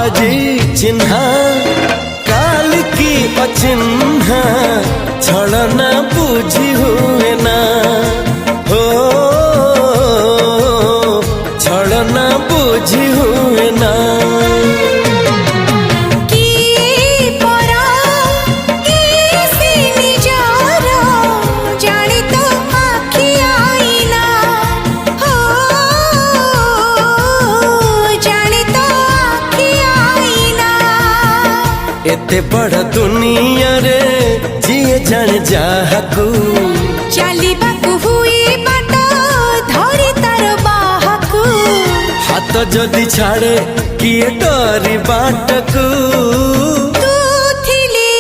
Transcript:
आजी चिन्हा काल की अचिन्हा छलना बुझी हुए ना हो छलना बुझी हुए ना एते बड़ दुनिया रे जिए जान जाहकू चलिबाकू हुई बाट धरी तार बाहकू हाथ जदि छाड़े किए डरी बाटकू तू थिली